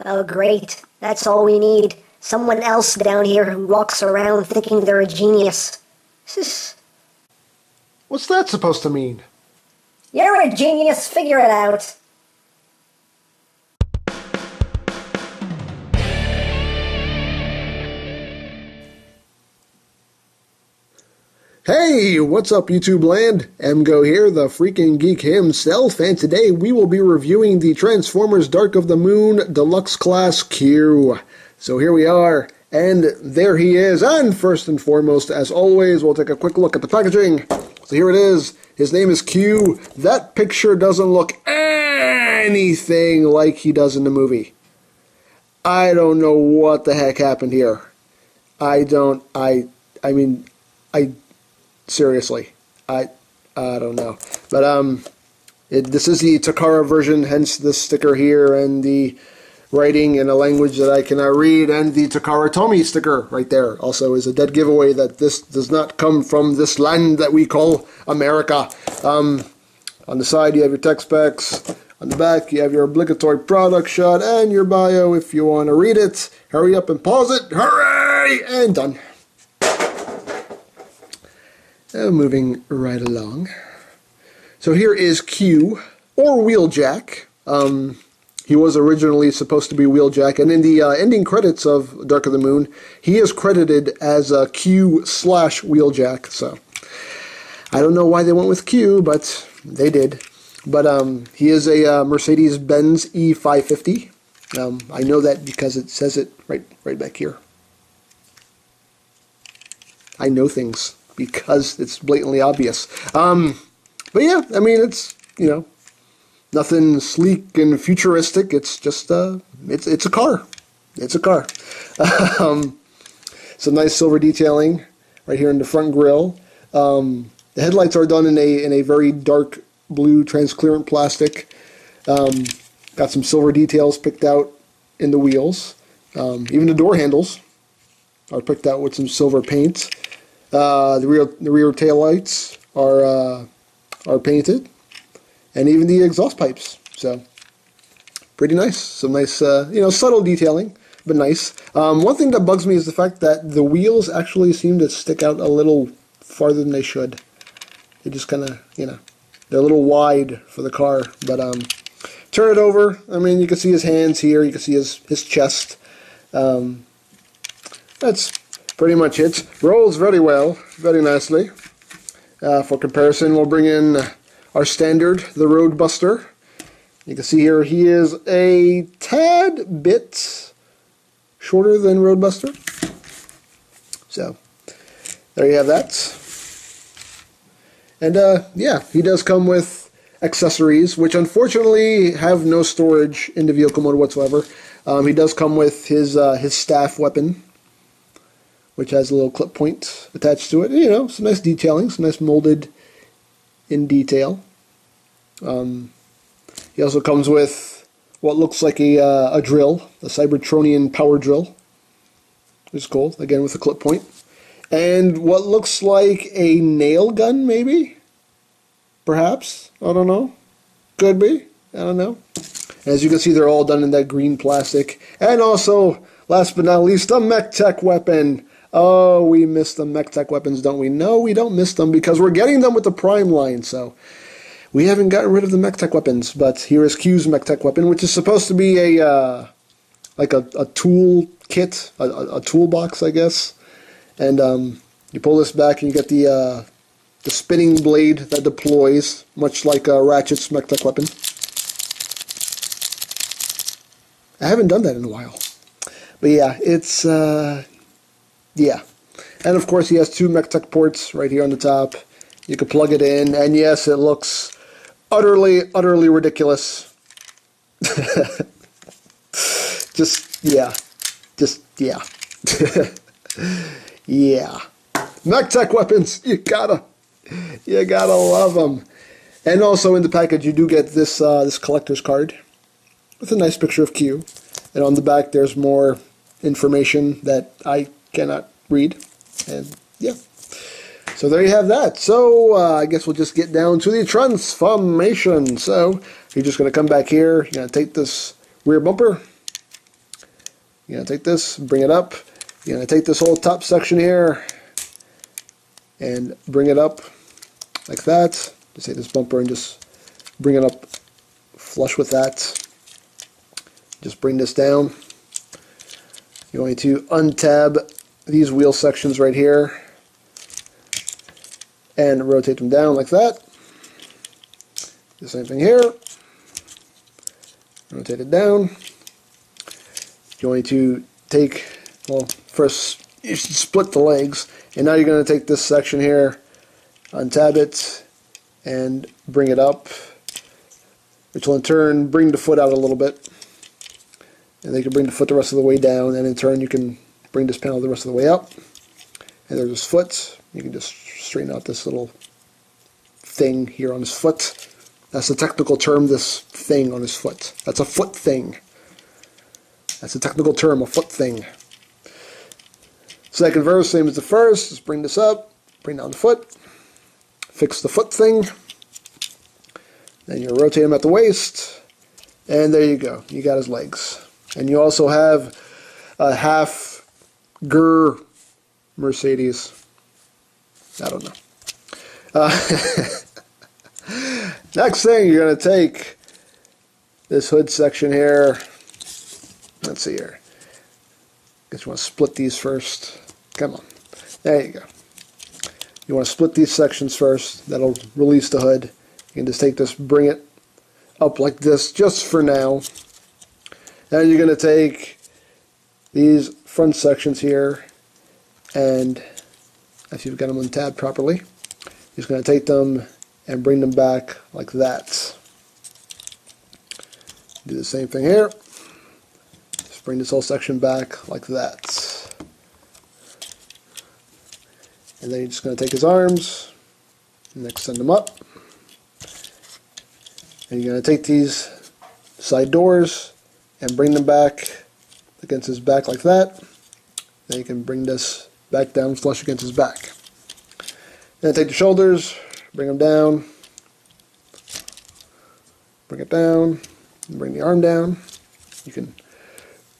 Oh, great. That's all we need. Someone else down here who walks around thinking they're a genius. What's that supposed to mean? You're a genius, figure it out. Hey, what's up YouTube land? MGO here, the freaking geek himself, and today we will be reviewing the Transformers Dark of the Moon Deluxe Class Q. So here we are, and there he is, and first and foremost, as always, we'll take a quick look at the packaging. So here it is, his name is Q. That picture doesn't look anything like he does in the movie. I don't know what the heck happened here. Seriously, I don't know. But this is the Takara version, hence the sticker here and the writing in a language that I cannot read, and the Takara Tomy sticker right there also is a dead giveaway that this does not come from this land that we call America. On the side you have your tech specs. On the back you have your obligatory product shot and your bio if you want to read it. Hurry up and pause it. Hooray! And done. Moving right along. So here is Q, or Wheeljack. He was originally supposed to be Wheeljack, and in the ending credits of Dark of the Moon, he is credited as Q/Wheeljack. So I don't know why they went with Q, but they did. But he is a Mercedes-Benz E550. I know that because it says it right back here. I know things because it's blatantly obvious. But yeah, I mean, it's, you know, nothing sleek and futuristic. It's just, it's a car. It's a car. Some nice silver detailing right here in the front grille. The headlights are done in a very dark blue transparent plastic. Got some silver details picked out in the wheels. Even the door handles are picked out with some silver paint. The rear tail lights are painted, and even the exhaust pipes. So pretty nice. Some nice, subtle detailing, but nice. One thing that bugs me is the fact that the wheels actually seem to stick out a little farther than they should. They just kind of, they're a little wide for the car. But turn it over. I mean, you can see his hands here. You can see his chest. That's pretty much it. Rolls very well, very nicely. For comparison, we'll bring in our standard, the Roadbuster. You can see here he is a tad bit shorter than Roadbuster. So, there you have that. And yeah, he does come with accessories, which unfortunately have no storage in the vehicle mode whatsoever. He does come with his staff weapon, which has a little clip point attached to it. Some nice detailing, some nice molded in detail. He also comes with what looks like a drill, a Cybertronian power drill, which is cool, again with a clip point. And what looks like a nail gun, maybe? Perhaps? I don't know. Could be. I don't know. As you can see, they're all done in that green plastic. And also, last but not least, a mech tech weapon. Oh, we miss the mech tech weapons, don't we? No, we don't miss them because we're getting them with the Prime line, so we haven't gotten rid of the mech tech weapons. But here is Q's mech tech weapon, which is supposed to be a tool kit, a toolbox, I guess. And you pull this back and you get the spinning blade that deploys, much like Ratchet's mech tech weapon. I haven't done that in a while. But yeah, it's yeah. And of course he has two mech tech ports right here on the top. You can plug it in, and yes, it looks utterly ridiculous. Yeah. Yeah. Mech tech weapons, you gotta love them. And also in the package you do get this collector's card with a nice picture of Q. And on the back there's more information that I cannot read. And yeah. So there you have that. So I guess we'll just get down to the transformation. So you're just going to come back here. You're going to take this rear bumper. You're going to take this, bring it up. You're going to take this whole top section here and bring it up like that. Just take this bumper and just bring it up flush with that. Just bring this down. You're going to untab these wheel sections right here and rotate them down like that. The same thing here. Rotate it down. You're going to take, well, first you should split the legs, and now you're going to take this section here, untab it, and bring it up, which will in turn bring the foot out a little bit. And then you can bring the foot the rest of the way down, and in turn you can bring this panel the rest of the way up. And there's his foot. You can just straighten out this little thing here on his foot. That's the technical term, this thing on his foot. That's a foot thing. That's a technical term, a foot thing. Second verse, same as the first. Just bring this up, bring down the foot, fix the foot thing. Then you rotate him at the waist, and there you go. You got his legs. And you also have a half Gur Mercedes. I don't know. Next thing, you're going to take this hood section here. Let's see here. Guess you want to split these first. Come on. There you go. You want to split these sections first. That'll release the hood. You can just take this, bring it up like this just for now. Then you're going to take these front sections here, and if you've got them untabbed properly, you're just going to take them and bring them back like that. Do the same thing here. Just bring this whole section back like that. And then you're just going to take his arms and extend them up. And you're going to take these side doors and bring them back against his back like that. Then you can bring this back down flush against his back. Then take the shoulders, bring them down, bring it down, and bring the arm down. You can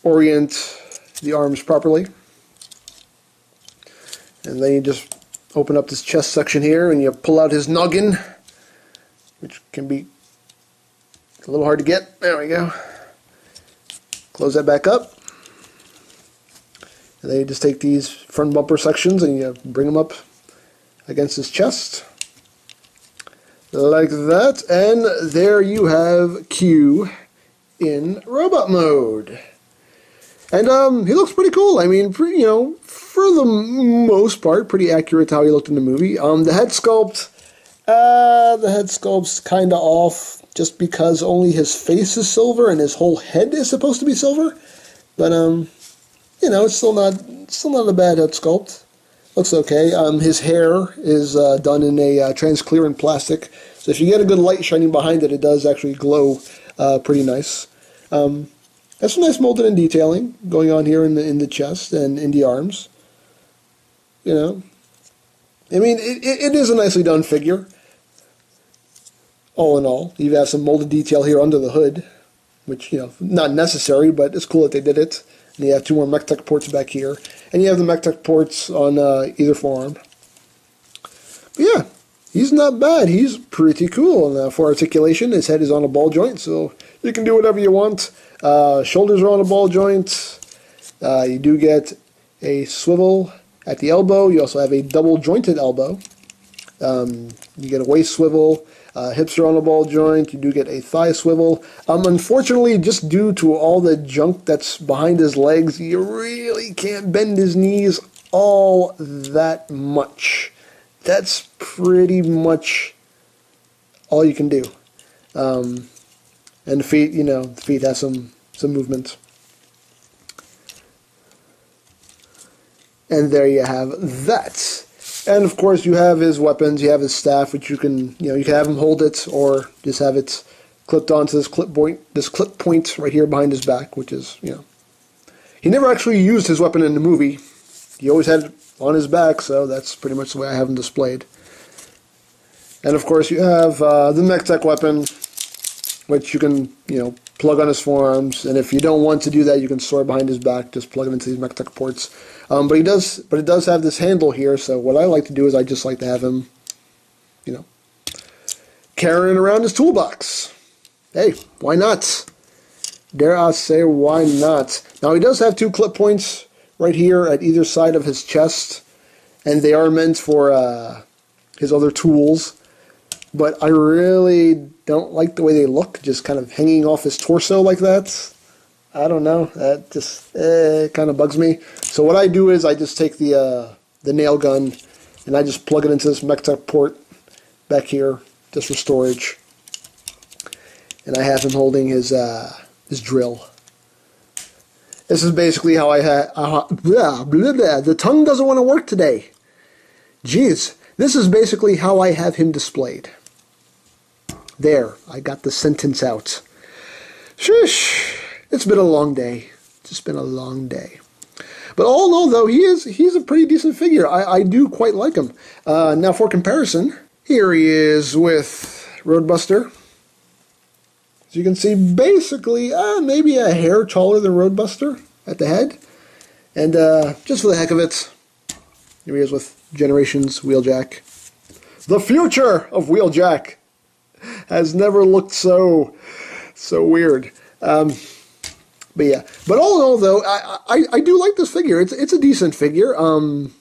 orient the arms properly. And then you just open up this chest section here and you pull out his noggin, which can be a little hard to get. There we go. Close that back up. And then you just take these front bumper sections and you bring them up against his chest. Like that. And there you have Q in robot mode. And he looks pretty cool. I mean, you know, for the most part, pretty accurate to how he looked in the movie. The head sculpt's kind of off, just because only his face is silver and his whole head is supposed to be silver. But you know, it's still not a bad head sculpt. Looks okay. His hair is done in a transparent plastic, so if you get a good light shining behind it, it does actually glow pretty nice. There's some nice molding and detailing going on here in the chest and in the arms. You know, I mean, it is a nicely done figure. All in all, you have some molded detail here under the hood, which, you know, not necessary, but it's cool that they did it. And you have two more MechTech ports back here, and you have the MechTech ports on either forearm. But yeah, he's not bad. He's pretty cool. And for articulation, his head is on a ball joint, so you can do whatever you want. Shoulders are on a ball joint. You do get a swivel at the elbow. You also have a double jointed elbow. You get a waist swivel. Hips are on a ball joint. You do get a thigh swivel. Unfortunately, just due to all the junk that's behind his legs, you really can't bend his knees all that much. That's pretty much all you can do. And the feet, you know, the feet have some movement. And there you have that. And of course, you have his weapons. You have his staff, which you can have him hold it, or just have it clipped onto this clip point right here behind his back, which is, you know, he never actually used his weapon in the movie. He always had it on his back, so that's pretty much the way I have him displayed. And of course, you have the MechTech weapon, which you can, you know, plug on his forearms, and if you don't want to do that, you can store it behind his back. Just plug it into these MechTech ports. But it does have this handle here. So what I like to do is I just like to have him, you know, carrying around his toolbox. Hey, why not? Dare I say, why not? Now he does have 2 clip points right here at either side of his chest, and they are meant for his other tools. But I really don't like the way they look, just kind of hanging off his torso like that. I don't know, that just kind of bugs me. So what I do is I just take the nail gun and I just plug it into this MechTech port back here, just for storage. And I have him holding his drill. This is basically how I had. The tongue doesn't want to work today. Jeez, this is basically how I have him displayed. There, I got the sentence out. Shush! It's been a long day. Just been a long day. But all in all, though, he's a pretty decent figure. I do quite like him. Now, for comparison, here he is with Roadbuster. As you can see, basically, maybe a hair taller than Roadbuster at the head. And just for the heck of it, here he is with Generations Wheeljack. The future of Wheeljack has never looked so weird. But yeah, but all in all, though, I do like this figure. It's a decent figure. And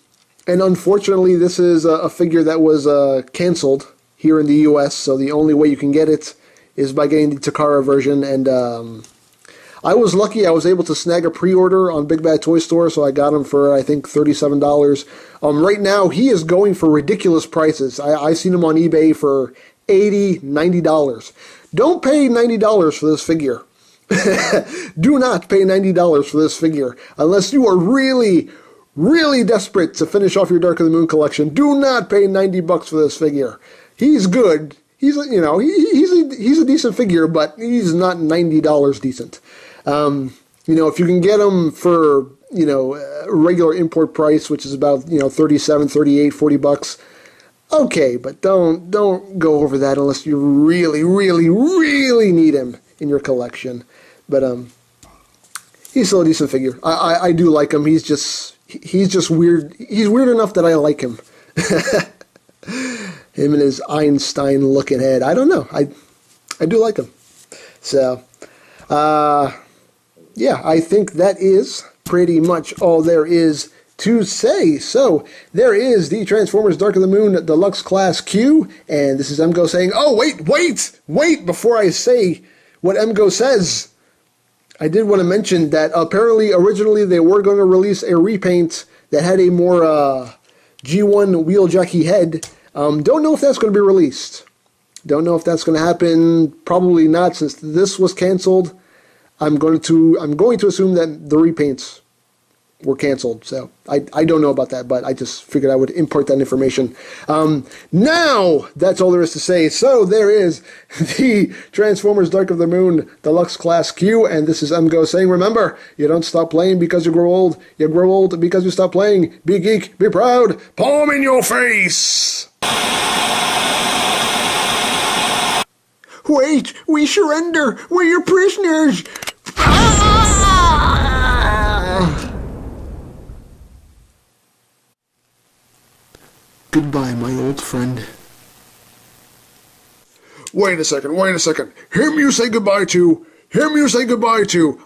unfortunately, this is a figure that was canceled here in the U.S., so the only way you can get it is by getting the Takara version. And I was lucky; I was able to snag a pre-order on Big Bad Toy Store, so I got him for I think $37. Right now, he is going for ridiculous prices. I've seen him on eBay for $80, $90. Don't pay $90 for this figure. Do not pay $90 for this figure unless you are really, really desperate to finish off your Dark of the Moon collection. Do not pay $90 for this figure. He's good. He's a decent figure, but he's not $90 decent. If you can get him for regular import price, which is about $37, $38, $40. Okay, but don't go over that unless you really, really, really need him in your collection. But he's still a decent figure. I do like him. He's just weird. He's weird enough that I like him. Him and his Einstein-looking head. I don't know. I do like him. So, yeah, I think that is pretty much all there is to say. So, there is the Transformers Dark of the Moon Deluxe Class Q, and this is MGO saying, oh, wait, before I say what MGO says, I did want to mention that apparently originally they were going to release a repaint that had a more G1 Wheeljacky head. Don't know if that's going to be released. Don't know if that's going to happen. Probably not, since this was canceled. I'm going to assume that the repaints were canceled. So I don't know about that, but I just figured I would impart that information. Now, that's all there is to say. So there is the Transformers Dark of the Moon Deluxe Class Q, and this is MGO saying, remember, you don't stop playing because you grow old. You grow old because you stop playing. Be geek, be proud, palm in your face! Wait, we surrender! We're your prisoners! Goodbye, my old friend. Wait a second. Him you say goodbye to.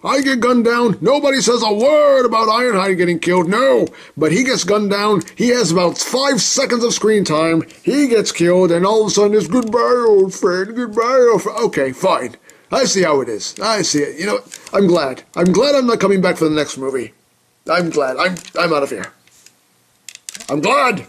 I get gunned down. Nobody says a word about Ironhide getting killed. No. But he gets gunned down. He has about 5 seconds of screen time. He gets killed, and all of a sudden it's goodbye, old friend. Okay, fine. I see how it is. I see it. You know, I'm glad. I'm not coming back for the next movie. I'm glad. I'm out of here. I'm glad.